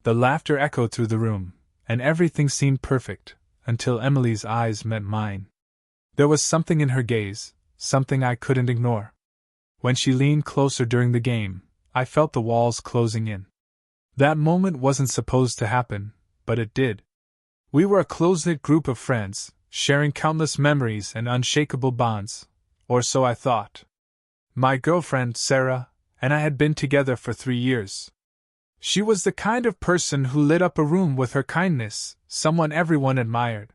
The laughter echoed through the room, and everything seemed perfect, until Emily's eyes met mine. There was something in her gaze, something I couldn't ignore. When she leaned closer during the game, I felt the walls closing in. That moment wasn't supposed to happen, but it did. We were a close-knit group of friends, sharing countless memories and unshakable bonds, or so I thought. My girlfriend, Sarah, and I had been together for 3 years. She was the kind of person who lit up a room with her kindness, someone everyone admired.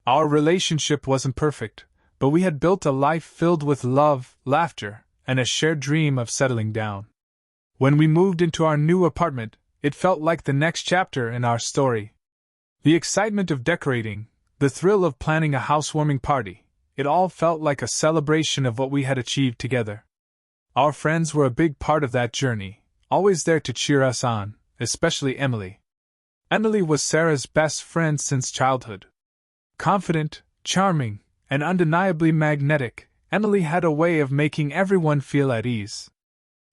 Our relationship wasn't perfect, but we had built a life filled with love, laughter, and a shared dream of settling down. When we moved into our new apartment, it felt like the next chapter in our story. The excitement of decorating, the thrill of planning a housewarming party, it all felt like a celebration of what we had achieved together. Our friends were a big part of that journey, always there to cheer us on, especially Emily. Emily was Sarah's best friend since childhood. Confident, charming, and undeniably magnetic, Emily had a way of making everyone feel at ease.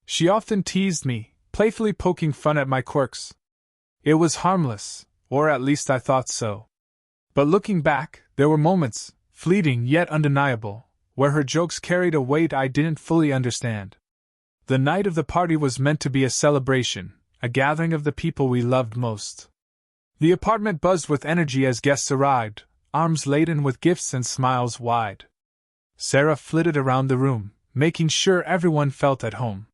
She often teased me, playfully poking fun at my quirks. It was harmless, or at least I thought so. But looking back, there were moments, fleeting yet undeniable, where her jokes carried a weight I didn't fully understand. The night of the party was meant to be a celebration, a gathering of the people we loved most. The apartment buzzed with energy as guests arrived, arms laden with gifts and smiles wide. Sarah flitted around the room, making sure everyone felt at home.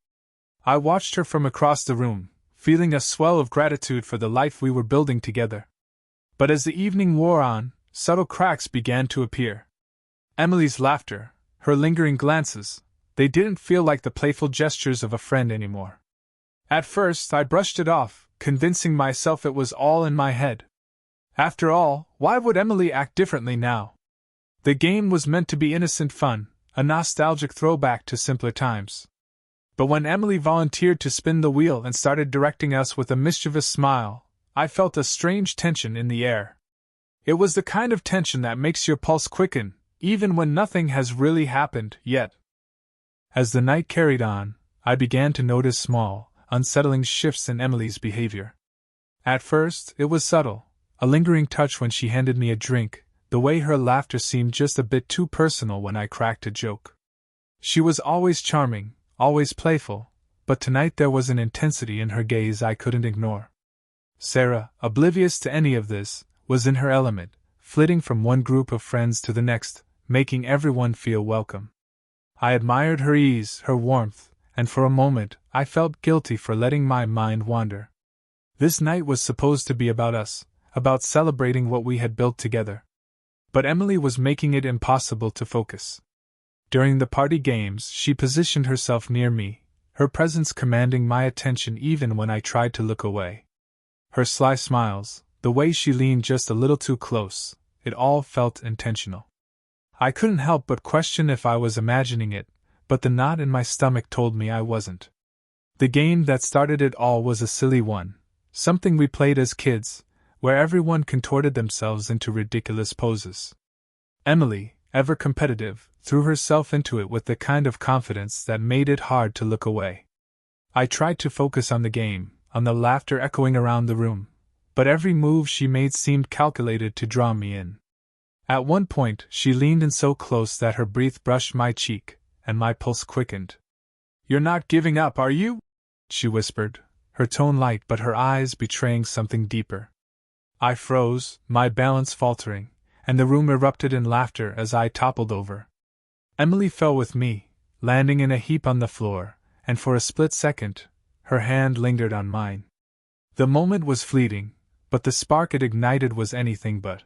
I watched her from across the room, feeling a swell of gratitude for the life we were building together. But as the evening wore on, subtle cracks began to appear. Emily's laughter, her lingering glances, they didn't feel like the playful gestures of a friend anymore. At first, I brushed it off, convincing myself it was all in my head. After all, why would Emily act differently now? The game was meant to be innocent fun, a nostalgic throwback to simpler times. But when Emily volunteered to spin the wheel and started directing us with a mischievous smile, I felt a strange tension in the air. It was the kind of tension that makes your pulse quicken, even when nothing has really happened yet. As the night carried on, I began to notice small, unsettling shifts in Emily's behavior. At first, it was subtle, a lingering touch when she handed me a drink, the way her laughter seemed just a bit too personal when I cracked a joke. She was always charming, always playful, but tonight there was an intensity in her gaze I couldn't ignore. Sarah, oblivious to any of this, was in her element, flitting from one group of friends to the next, making everyone feel welcome. I admired her ease, her warmth, and for a moment I felt guilty for letting my mind wander. This night was supposed to be about us, about celebrating what we had built together. But Emily was making it impossible to focus. During the party games, she positioned herself near me, her presence commanding my attention even when I tried to look away. Her sly smiles, the way she leaned just a little too close, it all felt intentional. I couldn't help but question if I was imagining it, but the knot in my stomach told me I wasn't. The game that started it all was a silly one, something we played as kids, where everyone contorted themselves into ridiculous poses. Emily, ever competitive, threw herself into it with the kind of confidence that made it hard to look away. I tried to focus on the game, on the laughter echoing around the room, but every move she made seemed calculated to draw me in. At one point, she leaned in so close that her breath brushed my cheek, and my pulse quickened. "You're not giving up, are you?" she whispered, her tone light but her eyes betraying something deeper. I froze, my balance faltering, and the room erupted in laughter as I toppled over. Emily fell with me, landing in a heap on the floor, and for a split second, her hand lingered on mine. The moment was fleeting, but the spark it ignited was anything but.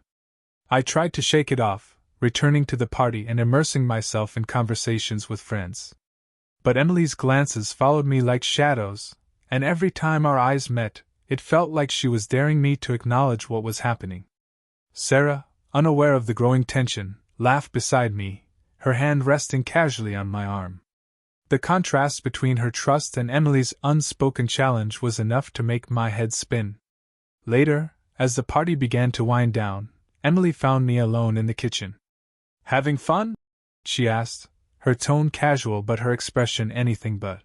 I tried to shake it off, returning to the party and immersing myself in conversations with friends. But Emily's glances followed me like shadows, and every time our eyes met, it felt like she was daring me to acknowledge what was happening. Sarah, unaware of the growing tension, laughed beside me, her hand resting casually on my arm. The contrast between her trust and Emily's unspoken challenge was enough to make my head spin. Later, as the party began to wind down, Emily found me alone in the kitchen. "Having fun?" she asked, her tone casual but her expression anything but.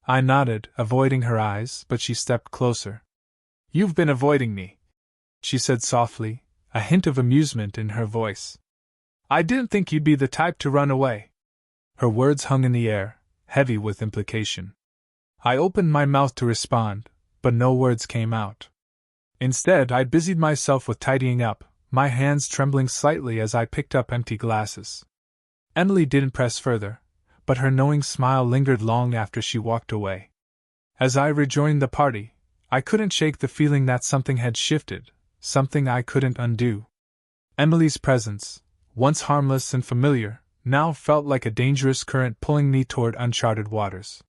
I nodded, avoiding her eyes, but she stepped closer. You've been avoiding me, she said softly, a hint of amusement in her voice. I didn't think you'd be the type to run away. Her words hung in the air, heavy with implication. I opened my mouth to respond, but no words came out. Instead, I busied myself with tidying up, my hands trembling slightly as I picked up empty glasses. Emily didn't press further, but her knowing smile lingered long after she walked away. As I rejoined the party, I couldn't shake the feeling that something had shifted, something I couldn't undo. Emily's presence, once harmless and familiar, now felt like a dangerous current pulling me toward uncharted waters.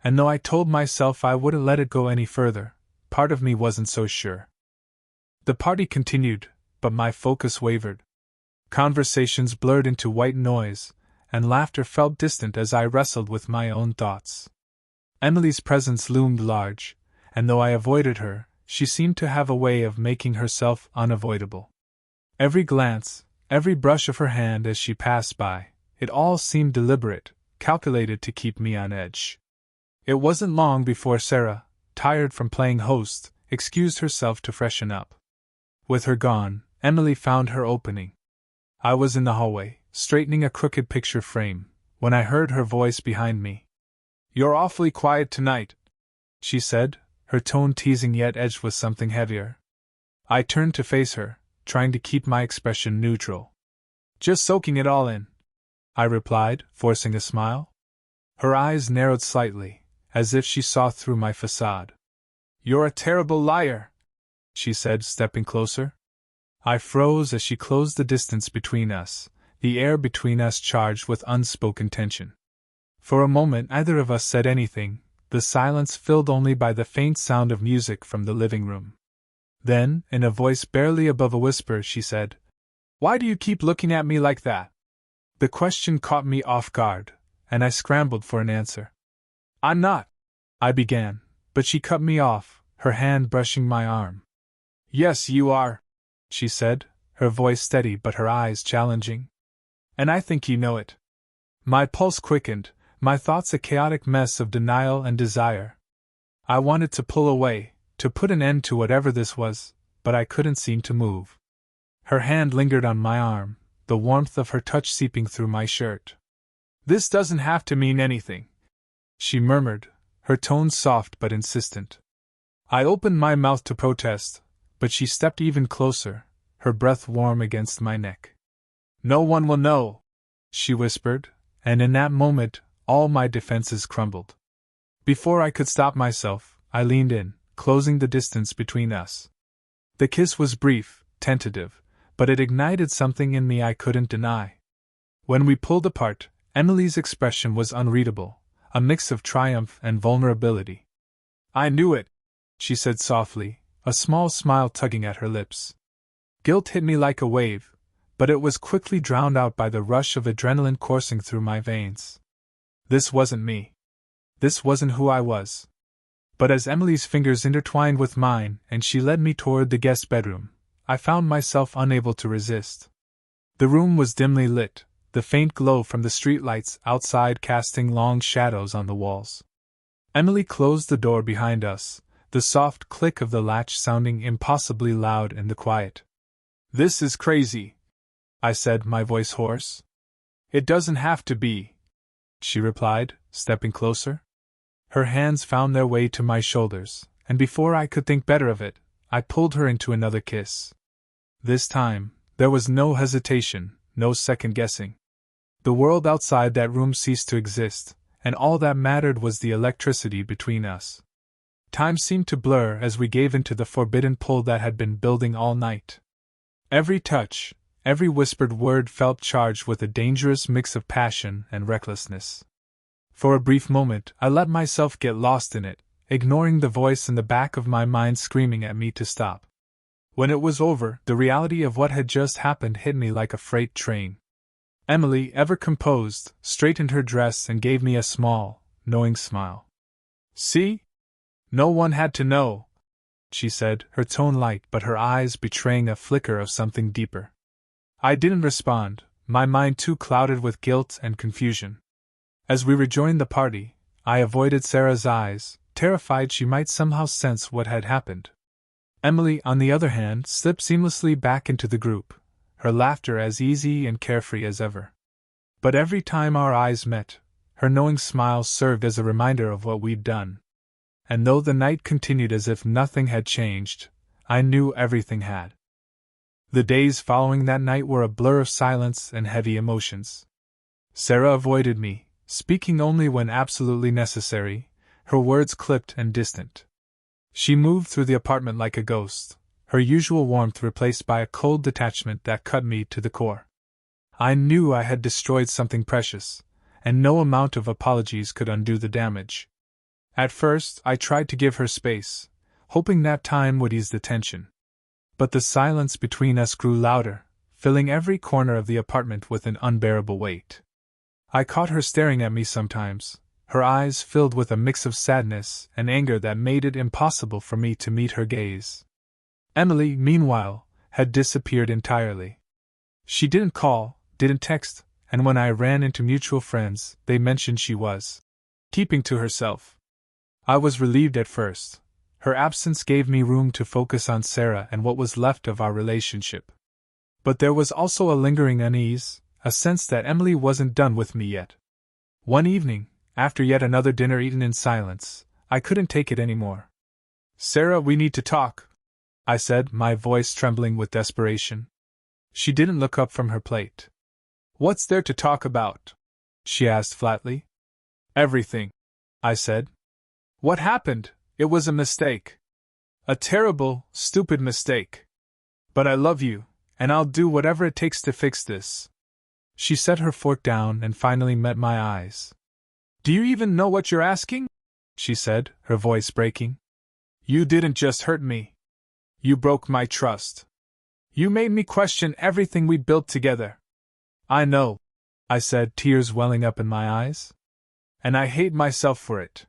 And though I told myself I wouldn't let it go any further, part of me wasn't so sure. The party continued, but my focus wavered. Conversations blurred into white noise, and laughter felt distant as I wrestled with my own thoughts. Emily's presence loomed large, and though I avoided her, she seemed to have a way of making herself unavoidable. Every glance, every brush of her hand as she passed by, it all seemed deliberate, calculated to keep me on edge. It wasn't long before Sarah, tired from playing host, excused herself to freshen up. With her gone, Emily found her opening. I was in the hallway, straightening a crooked picture frame, when I heard her voice behind me. "You're awfully quiet tonight," she said, her tone teasing yet edged with something heavier. I turned to face her, trying to keep my expression neutral. "Just soaking it all in," I replied, forcing a smile. Her eyes narrowed slightly, as if she saw through my facade. "You're a terrible liar," she said, stepping closer. I froze as she closed the distance between us, the air between us charged with unspoken tension. For a moment neither of us said anything, the silence filled only by the faint sound of music from the living room. Then, in a voice barely above a whisper, she said, "Why do you keep looking at me like that?" The question caught me off guard, and I scrambled for an answer. "I'm not," I began, but she cut me off, her hand brushing my arm. "Yes, you are," she said, her voice steady but her eyes challenging. "And I think you know it." My pulse quickened, my thoughts a chaotic mess of denial and desire. I wanted to pull away, to put an end to whatever this was, but I couldn't seem to move. Her hand lingered on my arm, the warmth of her touch seeping through my shirt. "This doesn't have to mean anything," she murmured, her tone soft but insistent. I opened my mouth to protest, but she stepped even closer, her breath warm against my neck. "No one will know," she whispered, and in that moment, all my defenses crumbled. Before I could stop myself, I leaned in, closing the distance between us. The kiss was brief, tentative, but it ignited something in me I couldn't deny. When we pulled apart, Emily's expression was unreadable, a mix of triumph and vulnerability. "I knew it," she said softly, a small smile tugging at her lips. Guilt hit me like a wave, but it was quickly drowned out by the rush of adrenaline coursing through my veins. This wasn't me. This wasn't who I was. But as Emily's fingers intertwined with mine and she led me toward the guest bedroom, I found myself unable to resist. The room was dimly lit, the faint glow from the streetlights outside casting long shadows on the walls. Emily closed the door behind us, the soft click of the latch sounding impossibly loud in the quiet. "This is crazy," I said, my voice hoarse. "It doesn't have to be," she replied, stepping closer. Her hands found their way to my shoulders, and before I could think better of it, I pulled her into another kiss. This time, there was no hesitation, no second-guessing. The world outside that room ceased to exist, and all that mattered was the electricity between us. Time seemed to blur as we gave into the forbidden pull that had been building all night. Every touch, every whispered word felt charged with a dangerous mix of passion and recklessness. For a brief moment, I let myself get lost in it, ignoring the voice in the back of my mind screaming at me to stop. When it was over, the reality of what had just happened hit me like a freight train. Emily, ever composed, straightened her dress and gave me a small, knowing smile. "See? No one had to know," she said, her tone light but her eyes betraying a flicker of something deeper. I didn't respond, my mind too clouded with guilt and confusion. As we rejoined the party, I avoided Sarah's eyes, terrified she might somehow sense what had happened. Emily, on the other hand, slipped seamlessly back into the group, her laughter as easy and carefree as ever. But every time our eyes met, her knowing smile served as a reminder of what we'd done. And though the night continued as if nothing had changed, I knew everything had. The days following that night were a blur of silence and heavy emotions. Sarah avoided me, speaking only when absolutely necessary, her words clipped and distant. She moved through the apartment like a ghost, her usual warmth replaced by a cold detachment that cut me to the core. I knew I had destroyed something precious, and no amount of apologies could undo the damage. At first, I tried to give her space, hoping that time would ease the tension. But the silence between us grew louder, filling every corner of the apartment with an unbearable weight. I caught her staring at me sometimes, her eyes filled with a mix of sadness and anger that made it impossible for me to meet her gaze. Emily, meanwhile, had disappeared entirely. She didn't call, didn't text, and when I ran into mutual friends, they mentioned she was keeping to herself. I was relieved at first. Her absence gave me room to focus on Sarah and what was left of our relationship. But there was also a lingering unease, a sense that Emily wasn't done with me yet. One evening, after yet another dinner eaten in silence, I couldn't take it anymore. "Sarah, we need to talk," I said, my voice trembling with desperation. She didn't look up from her plate. "What's there to talk about?" she asked flatly. "Everything," I said. "What happened? It was a mistake. A terrible, stupid mistake. But I love you, and I'll do whatever it takes to fix this." She set her fork down and finally met my eyes. "Do you even know what you're asking?" she said, her voice breaking. "You didn't just hurt me. You broke my trust. You made me question everything we built together." "I know," I said, tears welling up in my eyes. "And I hate myself for it.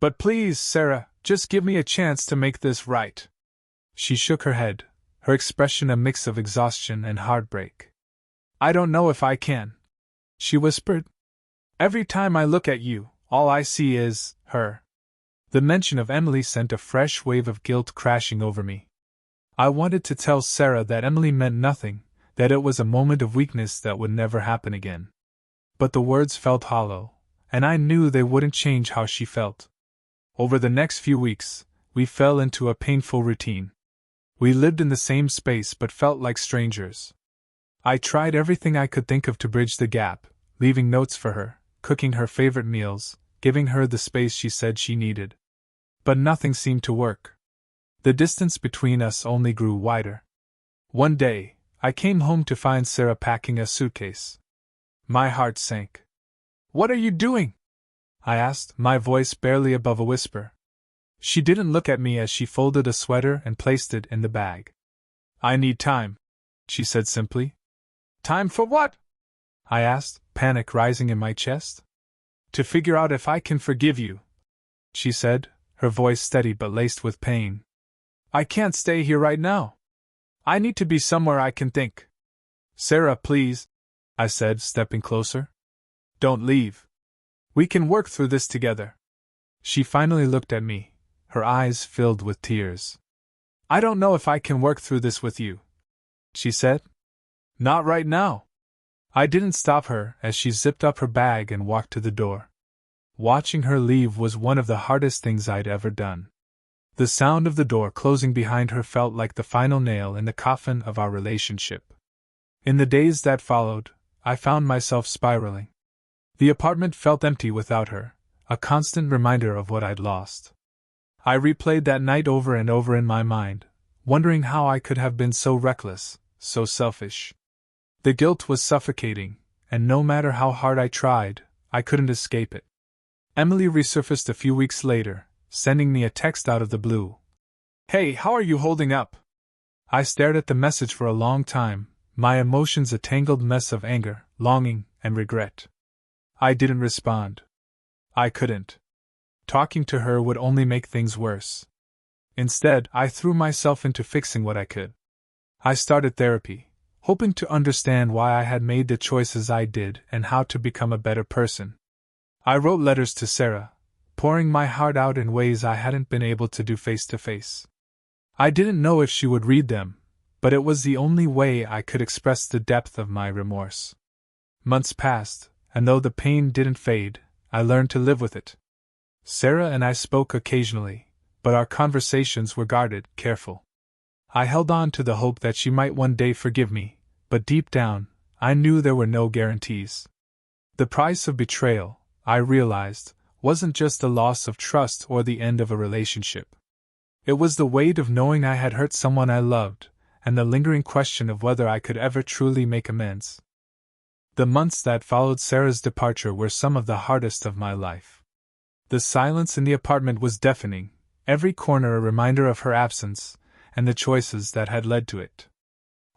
But please, Sarah, just give me a chance to make this right." She shook her head, her expression a mix of exhaustion and heartbreak. "I don't know if I can," she whispered. "Every time I look at you, all I see is her." The mention of Emily sent a fresh wave of guilt crashing over me. I wanted to tell Sarah that Emily meant nothing, that it was a moment of weakness that would never happen again. But the words felt hollow, and I knew they wouldn't change how she felt. Over the next few weeks, we fell into a painful routine. We lived in the same space but felt like strangers. I tried everything I could think of to bridge the gap, leaving notes for her, cooking her favorite meals, giving her the space she said she needed. But nothing seemed to work. The distance between us only grew wider. One day, I came home to find Sarah packing a suitcase. My heart sank. "What are you doing?" I asked, my voice barely above a whisper. She didn't look at me as she folded a sweater and placed it in the bag. "I need time," she said simply. "Time for what?" I asked, panic rising in my chest. "To figure out if I can forgive you," she said, her voice steady but laced with pain. "I can't stay here right now. I need to be somewhere I can think." "Sarah, please," I said, stepping closer. "Don't leave. We can work through this together." She finally looked at me, her eyes filled with tears. "I don't know if I can work through this with you," she said. "Not right now." I didn't stop her as she zipped up her bag and walked to the door. Watching her leave was one of the hardest things I'd ever done. The sound of the door closing behind her felt like the final nail in the coffin of our relationship. In the days that followed, I found myself spiraling. The apartment felt empty without her, a constant reminder of what I'd lost. I replayed that night over and over in my mind, wondering how I could have been so reckless, so selfish. The guilt was suffocating, and no matter how hard I tried, I couldn't escape it. Emily resurfaced a few weeks later, sending me a text out of the blue. "Hey, how are you holding up?" I stared at the message for a long time, my emotions a tangled mess of anger, longing, and regret. I didn't respond. I couldn't. Talking to her would only make things worse. Instead, I threw myself into fixing what I could. I started therapy, hoping to understand why I had made the choices I did and how to become a better person. I wrote letters to Sarah, pouring my heart out in ways I hadn't been able to do face to face. I didn't know if she would read them, but it was the only way I could express the depth of my remorse. Months passed, and though the pain didn't fade, I learned to live with it. Sarah and I spoke occasionally, but our conversations were guarded, careful. I held on to the hope that she might one day forgive me, but deep down, I knew there were no guarantees. The price of betrayal, I realized, wasn't just the loss of trust or the end of a relationship. It was the weight of knowing I had hurt someone I loved, and the lingering question of whether I could ever truly make amends. The months that followed Sarah's departure were some of the hardest of my life. The silence in the apartment was deafening, every corner a reminder of her absence, and the choices that had led to it.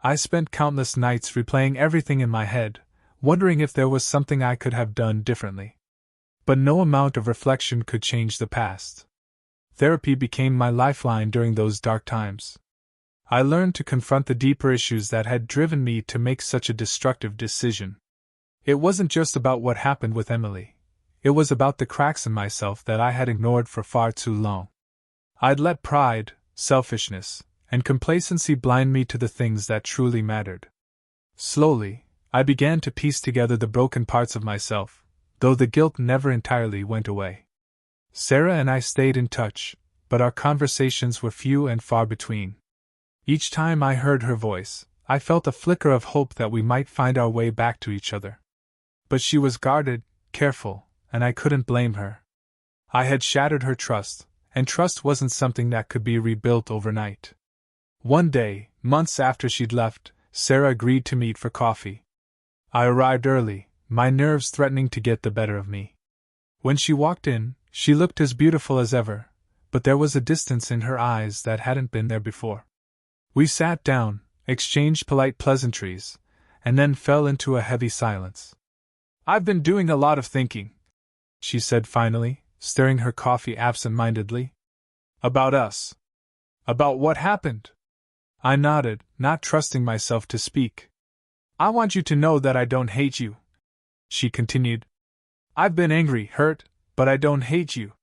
I spent countless nights replaying everything in my head, wondering if there was something I could have done differently. But no amount of reflection could change the past. Therapy became my lifeline during those dark times. I learned to confront the deeper issues that had driven me to make such a destructive decision. It wasn't just about what happened with Emily. It was about the cracks in myself that I had ignored for far too long. I'd let pride, selfishness, and complacency blind me to the things that truly mattered. Slowly, I began to piece together the broken parts of myself, though the guilt never entirely went away. Sarah and I stayed in touch, but our conversations were few and far between. Each time I heard her voice, I felt a flicker of hope that we might find our way back to each other. But she was guarded, careful, and I couldn't blame her. I had shattered her trust, and trust wasn't something that could be rebuilt overnight. One day, months after she'd left, Sarah agreed to meet for coffee. I arrived early, my nerves threatening to get the better of me. When she walked in, she looked as beautiful as ever, but there was a distance in her eyes that hadn't been there before. We sat down, exchanged polite pleasantries, and then fell into a heavy silence. "I've been doing a lot of thinking," she said finally, stirring her coffee absent-mindedly. "About us. About what happened." I nodded, not trusting myself to speak. "I want you to know that I don't hate you," she continued. "I've been angry, hurt, but I don't hate you.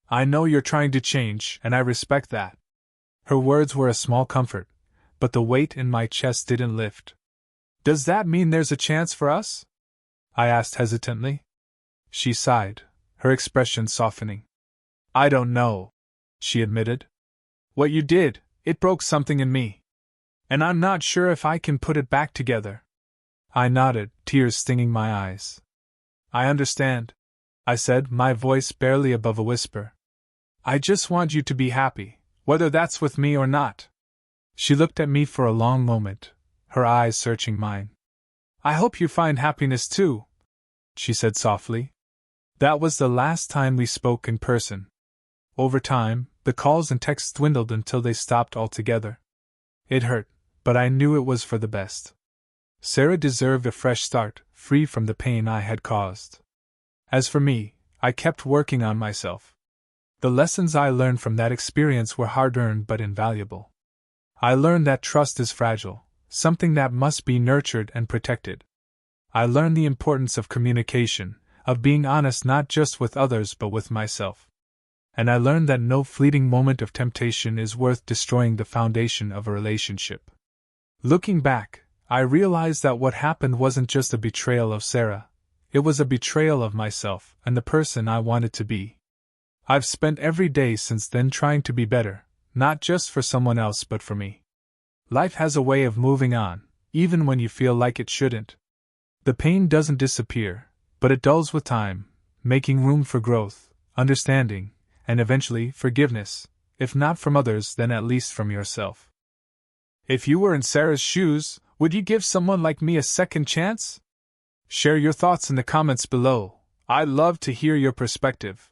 I know you're trying to change, and I respect that." Her words were a small comfort, but the weight in my chest didn't lift. "Does that mean there's a chance for us?" I asked hesitantly. She sighed, her expression softening. "I don't know," she admitted. "What you did, it broke something in me. And I'm not sure if I can put it back together." I nodded, tears stinging my eyes. "I understand," I said, my voice barely above a whisper. "I just want you to be happy, whether that's with me or not." She looked at me for a long moment, her eyes searching mine. "I hope you find happiness too," she said softly. That was the last time we spoke in person. Over time, the calls and texts dwindled until they stopped altogether. It hurt, but I knew it was for the best. Sarah deserved a fresh start, free from the pain I had caused. As for me, I kept working on myself. The lessons I learned from that experience were hard-earned but invaluable. I learned that trust is fragile, something that must be nurtured and protected. I learned the importance of communication, of being honest not just with others but with myself. And I learned that no fleeting moment of temptation is worth destroying the foundation of a relationship. Looking back, I realized that what happened wasn't just a betrayal of Sarah, it was a betrayal of myself and the person I wanted to be. I've spent every day since then trying to be better, not just for someone else but for me. Life has a way of moving on, even when you feel like it shouldn't. The pain doesn't disappear, but it dulls with time, making room for growth, understanding, and eventually forgiveness, if not from others then at least from yourself. If you were in Sarah's shoes, would you give someone like me a second chance? Share your thoughts in the comments below. I'd love to hear your perspective.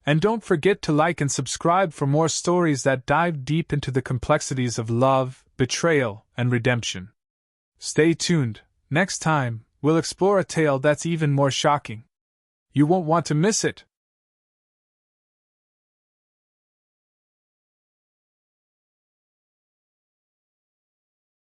And don't forget to like and subscribe for more stories that dive deep into the complexities of love, betrayal, and redemption. Stay tuned. Next time, we'll explore a tale that's even more shocking. You won't want to miss it.